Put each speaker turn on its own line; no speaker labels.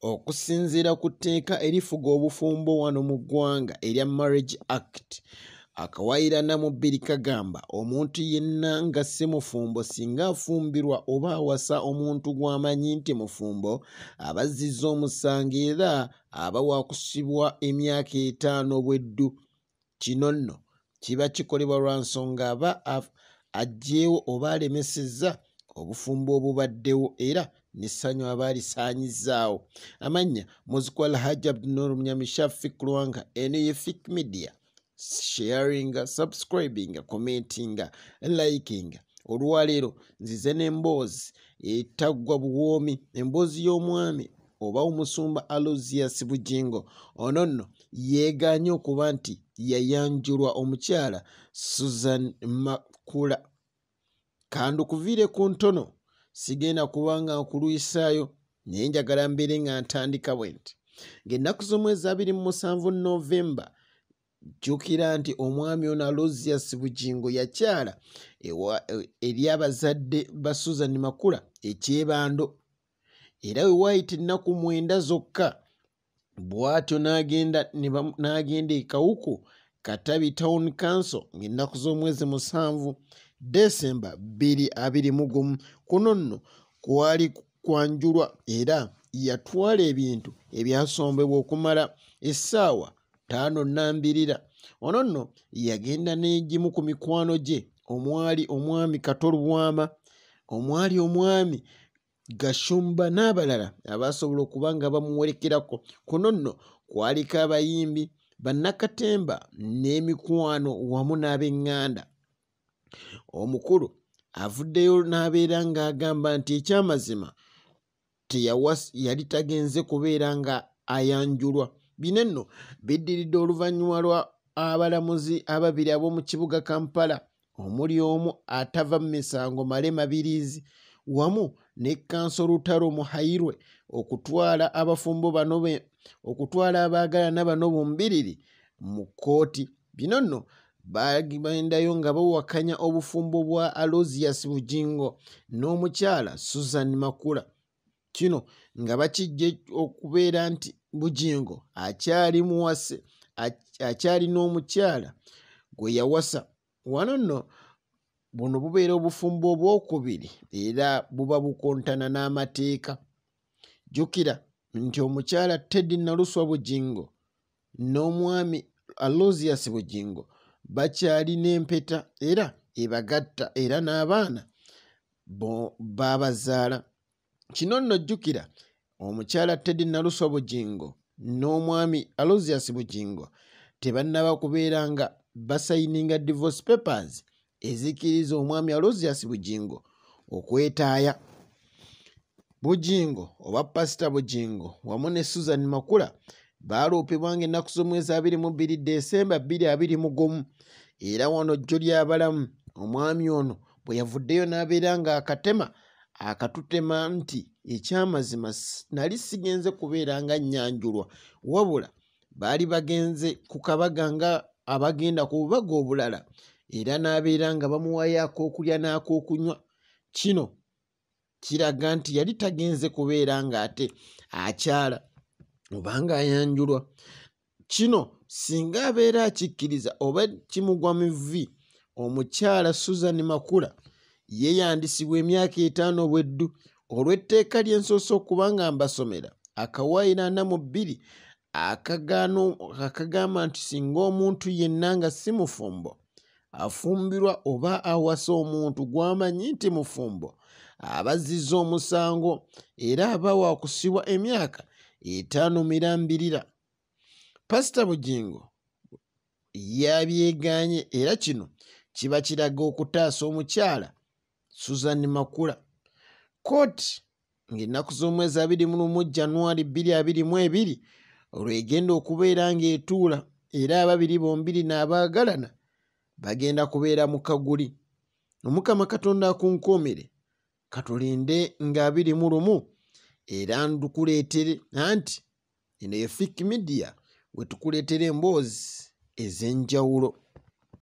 okusinziira ku tteeka erifuga obufumbo wano mu ggwanga erya Marriage Act. Akawaayira Namubbiri kagamba omuntu yenna nga si mufumbo singa afumbirwa oba awasa omuntu gw'amanyi nti mufumbo aba azzizza omusango era aba waakusibwa emyaka 5 bweddu. Kino nno kiba kikolebwa lwa nsonga aba aggyeewo oba alemesezza obufumbo obubaddewo era n'essanyu aba alisaanyizzaawo. Amannya Muzikwala Hajji Abdunnoor Munyamishafi Kulwanga, eno ye Fik Media. Sharing, subscribing, commenting, liking. Olwaleero nzize n'emboozi etaggwa buwoomi, emboozi y'omwami oba omusumba Naluswa Bugingo. Ono nno yeegaanye okuba nti yayanjulwa omukyala Suzan Makula. Kandukuviire ku ntono, sigenda kubanga nkulwisaayo naye njagala mbeere nga ntandika bwe nti ng'ennaku z'omwezi 27 Novemba jjukira nti omwami ono Naluswa Bugingo yakyala eri abazadde ba Suzan Makula ekyebando, era we waayita ennaku 9 zokka bw'atyo n'agenda e Kawuku Katabi Town Council ng'ennaku z'omwezi 7 Desemba 2021. Kuno nno kwali kwanjulwa era yatwala ebintu ebyasombebwa okumala essaawa 5:2. Ono nno yagenda n'egimu ku mikwano gye omwali omwami Katolubwama, omwali omwami Gashumba n'abalala abasobola okuba nga bamuwerekerako. Kuno nno kwaliko abayimbi bannakatemba n'emikwano wamu n'ab'eŋŋanda. Omukulu avuddeyo n'abeera ng'agamba nti ekyamazima yali tagenze kubeera nga ayanjulwa. Bino nno biddiridde oluvannyuma lwa abalamuzi ababiri ab'omu kibuga Kampala omuli omu atava mu misango Male Mabirizi wamu ne Kanso Lutalo Muhairwe okutwala abafumbo bano okutwala abaagalana bano bombiriri mu kkooti. Bino nno bagendayo nga bawakanya obufumbo bwa Naluswa Bugingo n'omukyala Suzan Makula. Kino nga bakijja okubeera nti Bugingo akyali muwase, akyali n'omukyala gwe yawasa. Wano nno buno bubeera obufumbo obwokubiri era buba bukontana n'amateeka. Jjukira nti omukyala Teddy Naluswa Bugingo n'omwami Naluswa Bugingo bakyali n'empeta era ebagatta era n'abaana baabazaala. Kino nno jjukira omukyala Teddy Naluswa Bugingo n'omwami Naluswa Bugingo tebannaba kubeera nga basayininga divorce papers ezikiriza omwami Naluswa Bugingo okwetaaya. Bugingo oba Pastor Bugingo wamu ne Suzan Makula baaloopebwa ng'ennaku z'omwezi 22 Desemba 2021 era wano jjo ly'abalamu omwami ono bwe yavuddeyo n'abeera ng'akatema akatutema nti ekyamazima nali sigenze kubeera nga nnyanjulwa wabula baali bagenze ku kabaga nga abagenda ku bubaga obulala era n'abeera nga bamuwayo ak'okulya n'ak'okunywa. Kino kiraga nti yali tagenze kubeera ng'ate akyala oba ng'ayanjulwa. Kino singa abeera akikkiriza oba kimugwa mu vvi, omukyala Suzan Makula yeeyandisibwa emyaka 5 bweddu olw'etteeka ly'ensoose okuba nga mbasomera akawaayira Namubbiri akagamba nti singa omuntu yenna nga si mufumbo afumbirwa oba awasa omuntu gw'amanyi nti mufumbo aba azzizza omusango era aba waakusibwa emyaka 5:2. Pastor Bugingo yabyegaanye era kino kiba kiraga okutaasa omukyala Suzan Makula. Kkooti ng'ennaku z'omwezi 21 January 2022 olwegenda okubeera ng'etuula era ababiri bombiri n'abaagalana bagenda kubeera mu kaguli. Omukama Katonda akunkoomere katulinde nga 21 era ndukuleetere anti eno ye Fik Media we tukuleetera emboozi ez'enjawulo.